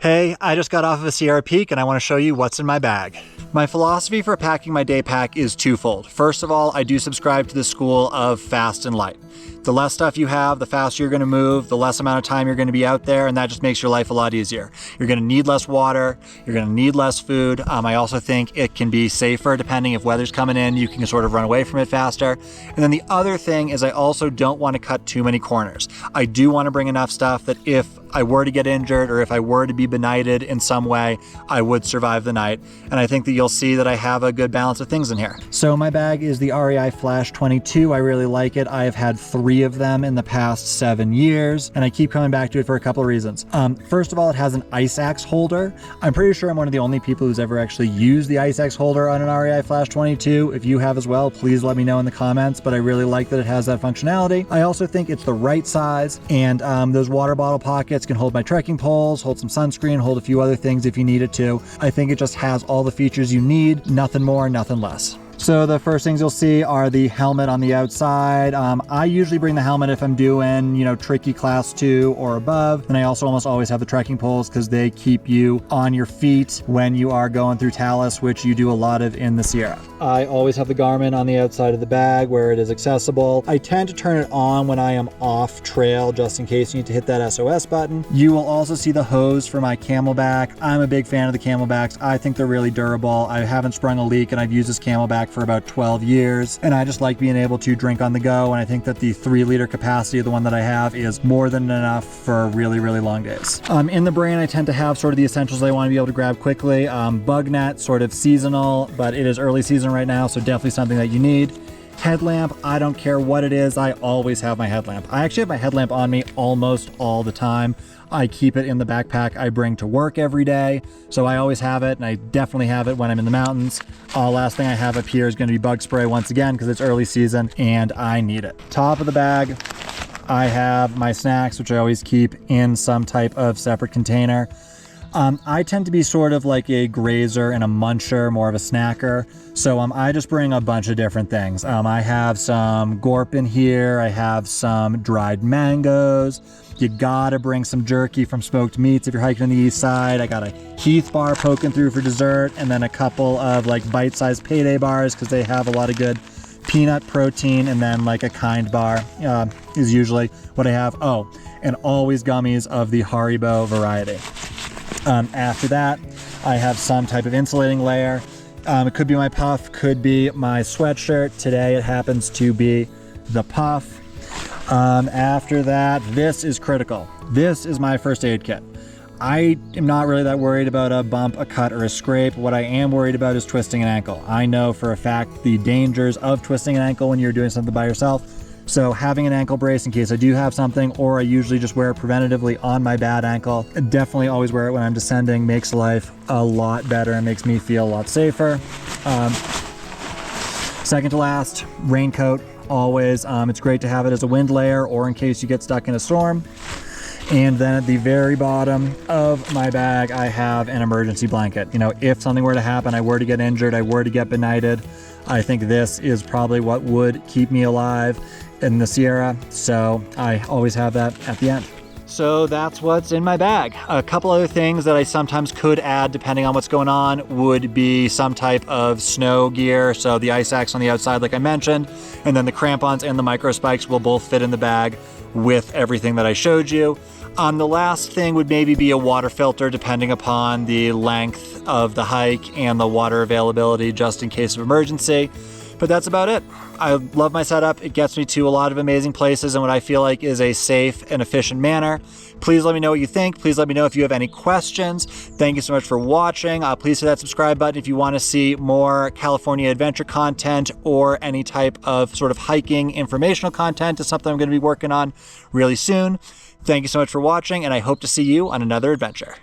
Hey, I just got off of a Sierra Peak and I want to show you what's in my bag. My philosophy for packing my day pack is twofold. First of all, I do subscribe to the school of fast and light. The less stuff you have, the faster you're going to move, the less amount of time you're going to be out there, and that just makes your life a lot easier. You're going to need less water, you're going to need less food. I also think it can be safer depending if weather's coming in, you can sort of run away from it faster. And then the other thing is I also don't want to cut too many corners. I do want to bring enough stuff that if I were to get injured or if I were to be benighted in some way, I would survive the night. And I think that you'll see that I have a good balance of things in here. So my bag is the REI Flash 22. I really like it. I have had 3 of them in the past 7 years, and I keep coming back to it for a couple of reasons. First of all, it has an ice axe holder. I'm pretty sure I'm one of the only people who's ever actually used the ice axe holder on an REI Flash 22. If you have as well, please let me know in the comments, but I really like that it has that functionality. I also think it's the right size, and those water bottle pockets can hold my trekking poles, hold some sunscreen, hold a few other things if you need it to. I think it just has all the features you need, nothing more, nothing less. So the first things you'll see are the helmet on the outside. I usually bring the helmet if I'm doing, tricky class 2 or above. And I also almost always have the trekking poles because they keep you on your feet when you are going through talus, which you do a lot of in the Sierra. I always have the Garmin on the outside of the bag where it is accessible. I tend to turn it on when I am off trail, just in case you need to hit that SOS button. You will also see the hose for my Camelback. I'm a big fan of the Camelbacks. I think they're really durable. I haven't sprung a leak and I've used this Camelback for about 12 years, and I just like being able to drink on the go, and I think that the 3-liter capacity of the one that I have is more than enough for really, really long days. In the brain, I tend to have sort of the essentials I want to be able to grab quickly. Bug net, sort of seasonal, but it is early season right now, so definitely something that you need. Headlamp, I don't care what it is, I always have my headlamp. I actually have my headlamp on me almost all the time. I keep it in the backpack I bring to work every day, so I always have it, and I definitely have it when I'm in the mountains. Last thing I have up here is going to be bug spray once again because it's early season and I need it. Top of the bag, I have my snacks, which I always keep in some type of separate container. I tend to be sort of like a grazer and a muncher, more of a snacker. So I just bring a bunch of different things. I have some gorp in here. I have some dried mangoes. You gotta bring some jerky from Smoked Meats if you're hiking on the east side. I got a Heath bar poking through for dessert, and then a couple of like bite-sized payday bars because they have a lot of good peanut protein, and then like a Kind bar is usually what I have. Oh, and always gummies of the Haribo variety. After that, I have some type of insulating layer. It could be my puff, could be my sweatshirt. Today it happens to be the puff. After that, this is critical. This is my first aid kit. I am not really that worried about a bump, a cut, or a scrape. What I am worried about is twisting an ankle. I know for a fact the dangers of twisting an ankle when you're doing something by yourself. So having an ankle brace in case I do have something, or I usually just wear it preventatively on my bad ankle. I definitely always wear it when I'm descending. Makes life a lot better and makes me feel a lot safer. Second to last, raincoat. Always. It's great to have it as a wind layer or in case you get stuck in a storm. And then at the very bottom of my bag, I have an emergency blanket. If something were to happen, I were to get injured, I were to get benighted, I think this is probably what would keep me alive in the Sierra. So I always have that at the end. So that's what's in my bag. A couple other things that I sometimes could add depending on what's going on would be some type of snow gear. So the ice axe on the outside, like I mentioned, and then the crampons and the micro spikes will both fit in the bag with everything that I showed you. The last thing would maybe be a water filter depending upon the length of the hike and the water availability just in case of emergency. But that's about it. I love my setup. It gets me to a lot of amazing places in what I feel like is a safe and efficient manner. Please let me know what you think. Please let me know if you have any questions. Thank you so much for watching. Please hit that subscribe button if you want to see more California adventure content or any type of sort of hiking informational content. Is something I'm going to be working on really soon. Thank you so much for watching, and I hope to see you on another adventure.